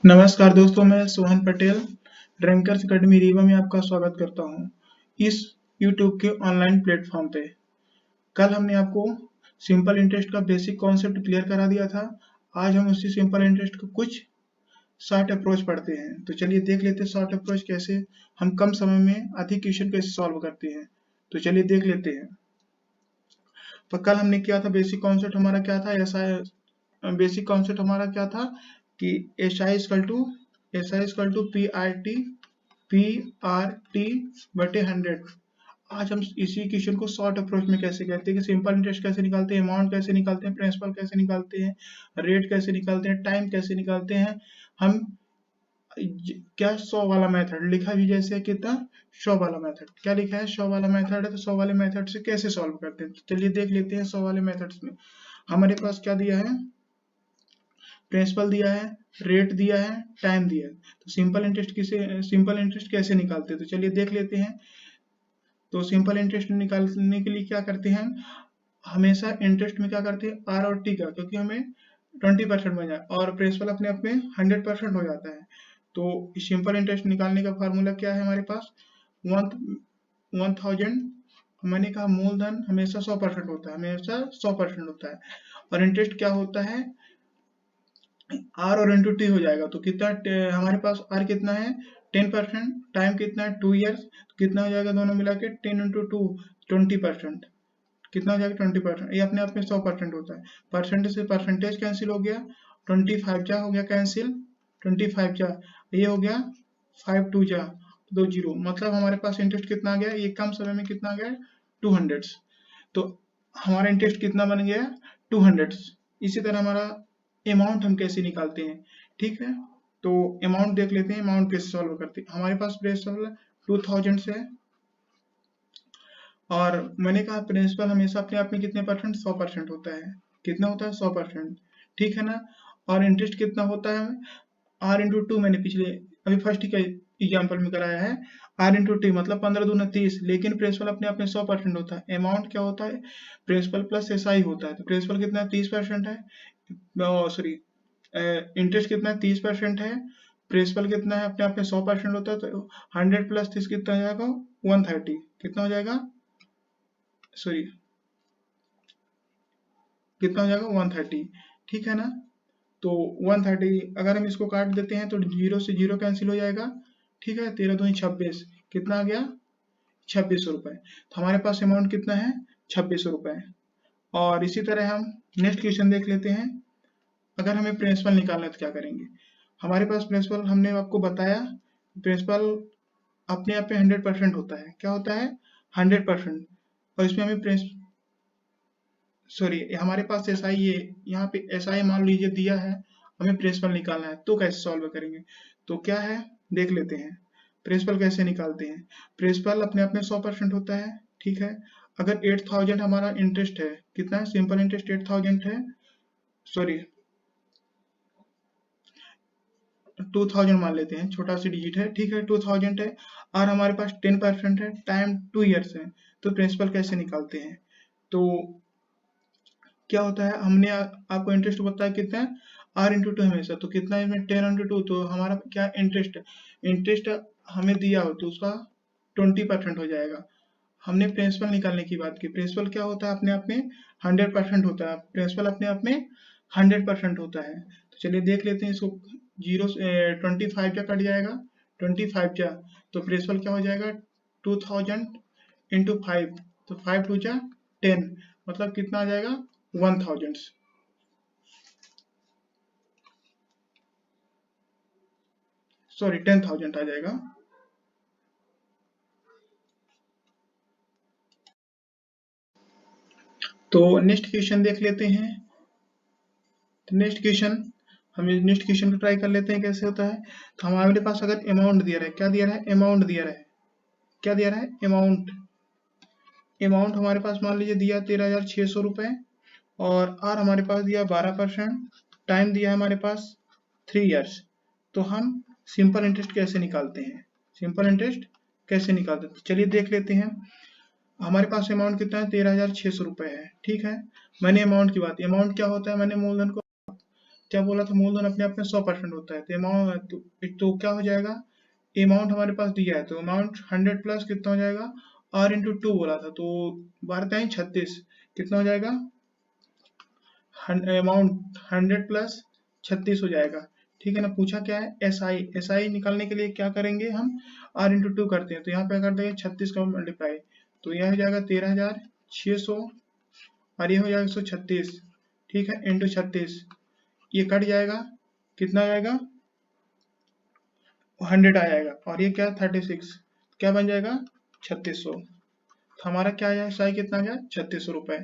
नमस्कार दोस्तों, मैं सोहन पटेल रैंकर्स अकेडमी रीवा में आपका स्वागत करता हूं। इस यूट्यूब के ऑनलाइन प्लेटफॉर्म पे कल हमने आपको सिंपल इंटरेस्ट का बेसिक कॉन्सेप्ट क्लियर करा दिया था। आज हम उसी सिंपल इंटरेस्ट को कुछ शॉर्ट अप्रोच पढ़ते हैं। तो चलिए देख लेते हैं शॉर्ट अप्रोच कैसे हम कम समय में अधिक क्वेश्चन कैसे सॉल्व करते हैं। तो चलिए देख लेते हैं। तो कल हमने किया था बेसिक कॉन्सेप्ट हमारा क्या था, ऐसा बेसिक कॉन्सेप्ट हमारा क्या था कि SI इक्वल टू पी बटे 100। आज हम इसी क्वेश्चन को शॉर्ट अप्रोच में कैसे करते हैं कि सिंपल इंटरेस्ट कैसे निकालते हैं, अमाउंट कैसे निकालते हैं, प्रिंसिपल कैसे निकालते हैं, रेट कैसे निकालते हैं, टाइम कैसे निकालते हैं। हम क्या 100 वाला मेथड लिखा भी जैसे कितना 100 वाला मेथड क्या लिखा है, 100 वाला मेथड है। तो 100 वाले मेथड से कैसे सॉल्व करते हैं, तो चलिए देख लेते हैं। 100 वाले मेथड्स में हमारे पास क्या दिया है, प्रिंसिपल दिया है, रेट दिया है, टाइम दिया है। तो सिंपल इंटरेस्ट कैसे निकालते हैं, तो चलिए देख लेते हैं। तो सिंपल इंटरेस्ट निकालने के लिए क्या करते हैं, हमेशा इंटरेस्ट में क्या करते हैं आर और टी का, क्योंकि हमें 20% बन जाए और प्रिंसिपल अपने आप में 100% हो जाता है। तो सिंपल इंटरेस्ट निकालने का फार्मूला क्या है हमारे पास, 1000, मैंने कहा मूलधन हमेशा 100% होता है, हमेशा 100% होता है। और इंटरेस्ट क्या होता है, आर और इंटू टी हो जाएगा। तो कितना हमारे पास आर कितना है 10%, टाइम कितना है 2 ईयर्स, तो कितना हो जाएगा दोनों मिला के 10 इंटू 2 20%, कितना हो जाएगा 20%। ये अपने आप में 100% होता है। परसेंटेज से परसेंटेज कैंसिल हो गया, 25 जा हो गया कैंसिल, 25 जा ये हो गया 5 2 जा 2 जीरो, मतलब हमारे पास इंटरेस्ट कितना आ गया, ये कम समय में कितना आ गया 200। तो हमारा इंटरेस्ट कितना बन गया 200। इसी तरह हमारा अमाउंट हम कैसे निकालते हैं, ठीक है। तो अमाउंट देख लेते हैं, अमाउंट कैसे सॉल्व करते हैं। हमारे पास प्रिंसिपल 2000 से, और मैंने कहा प्रिंसिपल हमेशा अपने आप में कितने परसेंट 100% होता है, कितना होता है 100%, ठीक है ना। और इंटरेस्ट कितना होता है, आर इंटू टू, मैंने पिछले अभी फर्स्ट का एग्जाम्पल में कराया है, आर इंटू टी मतलब 15 दूना 30, लेकिन प्रिंसिपल अपने आप में 100% होता है। अमाउंट क्या होता है, प्रिंसिपल प्लस SI होता है। तो प्रिंसिपल कितना 30% है, सॉरी इंटरेस्ट कितना 30% है, प्रिंसिपल कितना है अपने आप में 100% होता है। तो 100 प्लस 30 कितना हो जाएगा 130, कितना हो जाएगा, सॉरी कितना हो जाएगा 130, ठीक है ना। तो 130 अगर हम इसको काट देते हैं तो जीरो से जीरो कैंसिल हो जाएगा, ठीक है। 13 दूनी 26, कितना आ गया 2600 रुपए। तो हमारे पास अमाउंट कितना है 2600 रुपए। और इसी तरह हम नेक्स्ट क्वेश्चन देख लेते हैं। अगर हमें प्रिंसिपल निकालना है तो क्या करेंगे, हमारे पास प्रिंसिपल हमने आपको बताया, प्रिंसिपल अपने आप पे 100% होता है, क्या होता है 100%। और इसमें हमें सॉरी हमारे पास SI ये यहाँ पे SI मान लीजिए दिया है, हमें प्रिंसिपल निकालना है, तो कैसे सॉल्व करेंगे। तो क्या है देख लेते हैं, प्रिंसिपल कैसे निकालते हैं। प्रिंसिपल अपने आप में 100% होता है, ठीक है। अगर 8000 हमारा इंटरेस्ट है, कितना है सिंपल इंटरेस्ट 8000 है, सॉरी 2000 मान लेते हैं, छोटा सी डिजिट है, ठीक है 2000 है। और हमारे पास 10% है, टाइम 2 ईयर्स है। तो प्रिंसिपल कैसे निकालते हैं, तो क्या होता है, हमने आपको इंटरेस्ट बताया कितना है आर इंटू टू हमेशा, तो कितना है इसमें 10 इंटू टू, तो हमारा क्या इंटरेस्ट है, इंटरेस्ट हमें दिया हो तो उसका 20% हो जाएगा। हमने प्रिंसिपल निकालने की बात की, प्रिंसिपल क्या होता है अपने आप में 100% होता है, प्रिंसिपल अपने आप में 100% होता है। तो चलिए देख लेते हैं इसको, जीरो 25 क्या कट जाएगा 25 जा, तो प्रिंसिपल क्या हो जाएगा 2000 इंटू 5, तो 5 टू जा 10, मतलब कितना आ जाएगा 1000, सॉरी 10,000 आ जाएगा। तो नेक्स्ट क्वेश्चन देख लेते हैं। तो नेक्स्ट क्वेश्चन को ट्राई कर लेते हैं कैसे होता है। तो हमारे पास अगर अमाउंट दिया रहा है, क्या दिया रहा है अमाउंट दिया रहा है, क्या दिया रहा है अमाउंट, अमाउंट हमारे पास मान लीजिए दिया 13,600 रुपए, और आर हमारे पास दिया 12%, टाइम दिया है हमारे पास 3 ईयर्स। तो हम सिंपल इंटरेस्ट कैसे निकालते हैं, सिंपल इंटरेस्ट कैसे निकालते हैं, तो चलिए देख लेते हैं। हमारे पास अमाउंट कितना है 13,600 रुपए है, ठीक है। मैंने अमाउंट की बात, अमाउंट क्या होता है, मैंने मूलधन को क्या बोला था, मूलधन अपने आप में 100% होता है, तो अमाउंट तो क्या हो जाएगा, अमाउंट हमारे पास दिया है तो अमाउंट 100 प्लस कितना हो जाएगा, आर इंटू टू बोला था तो 12×36 कितना हो जाएगा, अमाउंट 100 प्लस 36 हो जाएगा। ठीक है ना। पूछा क्या है, एस आई निकालने के लिए क्या करेंगे हम, आर इंटू टू करते हैं, तो यहाँ पे कर देंगे 36 का मल्टीप्लाई, तो यह हो जाएगा 13,600 और ये हो जाएगा 136। ठीक है, इंटू 36, ये कट जाएगा, कितना आ जाएगा, 100 आ जाएगा, और ये क्या 36, क्या बन जाएगा 3600। हमारा क्या है, एस आई कितना आ गया, 3600 रुपये।